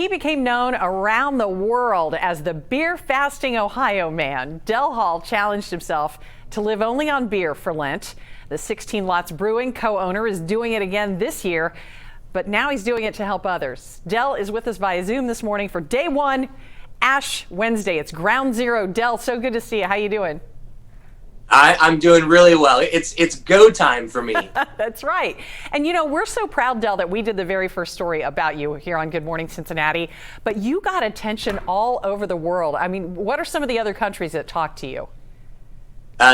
he became known around the world as the beer fasting Ohio man. Del Hall challenged himself to live only on beer for Lent. The 16 Lots Brewing co-owner is doing it again this year, but now he's doing it to help others. Del is with us via Zoom this morning for day one, Ash Wednesday. It's ground zero. Del, so good to see you. How you doing? I'm doing really well. It's go time for me. That's right. And you know, we're so proud, Del, that we did the very first story about you here on Good Morning Cincinnati, but you got attention all over the world. I mean, what are some of the other countries that talked to you?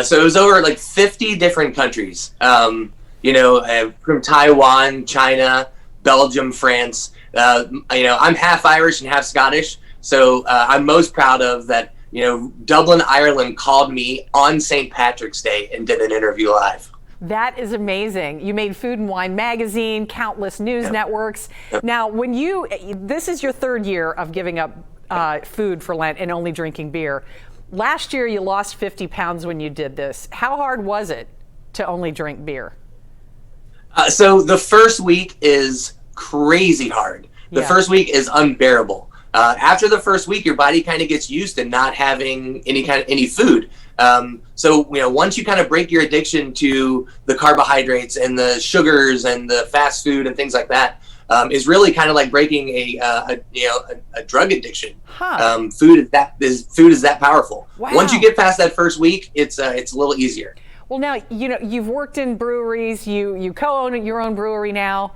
So it was over like 50 different countries, from Taiwan, China, Belgium, France. I'm half Irish and half Scottish, so I'm most proud of that. Dublin, Ireland called me on St. Patrick's Day and did an interview live. That is amazing. You made Food and Wine magazine, countless news networks. Now, this is your third year of giving up food for Lent and only drinking beer. Last year, you lost 50 pounds when you did this. How hard was it to only drink beer? So the first week is crazy hard. The first week is unbearable. After the first week, your body kind of gets used to not having any food. Once you kind of break your addiction to the carbohydrates and the sugars and the fast food and things like that, is really kind of like breaking a drug addiction. Food is that powerful. Wow. Once you get past that first week, it's a little easier. Well, now you've worked in breweries. You co-own your own brewery now.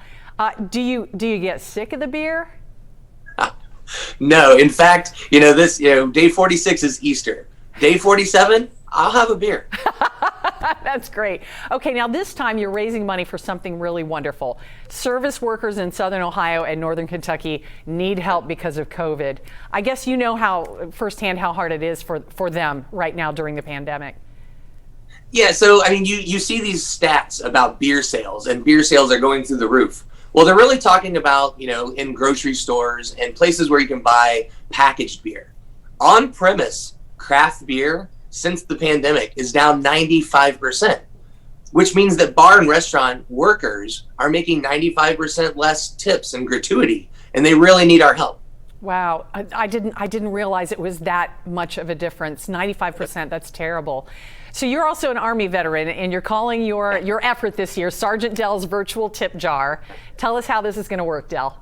Do you get sick of the beer? No, in fact, day 46 is Easter. Day 47, I'll have a beer. That's great. Okay, now this time you're raising money for something really wonderful. Service workers in Southern Ohio and Northern Kentucky need help because of COVID. I guess you know firsthand how hard it is for them right now during the pandemic. Yeah, so I mean, you see these stats about beer sales, and beer sales are going through the roof. Well, they're really talking about, in grocery stores and places where you can buy packaged beer. On-premise craft beer since the pandemic is down 95%, which means that bar and restaurant workers are making 95% less tips and gratuity, and they really need our help. Wow, I didn't realize it was that much of a difference. 95%, that's terrible. So you're also an Army veteran, and you're calling your effort this year Sergeant Del's virtual tip jar. Tell us how this is going to work, Del.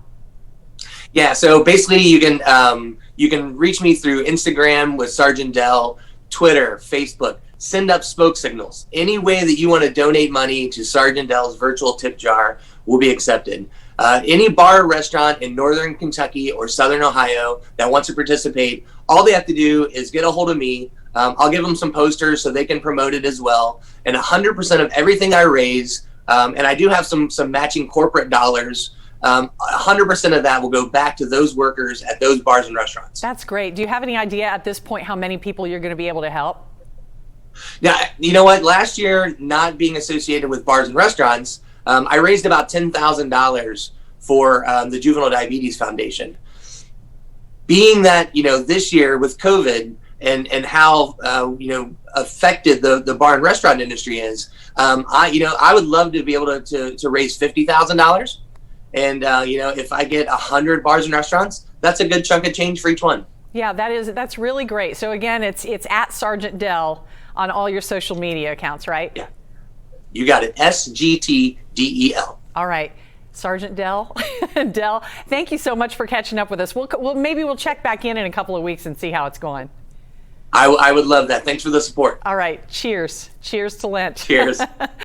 Yeah, so basically you can reach me through Instagram with Sergeant Del, Twitter, Facebook. Send up smoke signals. Any way that you want to donate money to Sergeant Del's virtual tip jar will be accepted. Any bar or restaurant in Northern Kentucky or Southern Ohio that wants to participate, all they have to do is get a hold of me. I'll give them some posters so they can promote it as well. And 100% of everything I raise, and I do have some matching corporate dollars, 100% of that will go back to those workers at those bars and restaurants. That's great. Do you have any idea at this point how many people you're going to be able to help? Yeah, you know what? Last year, not being associated with bars and restaurants, I raised about $10,000 for the Juvenile Diabetes Foundation. Being that, this year with COVID and how, affected the bar and restaurant industry is, I would love to be able to raise $50,000. And, if I get 100 bars and restaurants, that's a good chunk of change for each one. Yeah, that's really great. So again, it's at Sergeant Del on all your social media accounts, right? Yeah. You got it. SGTDEL. All right. Sergeant Del. Del, thank you so much for catching up with us. Maybe we'll check back in a couple of weeks and see how it's going. I would love that. Thanks for the support. All right. Cheers. Cheers to Lent. Cheers.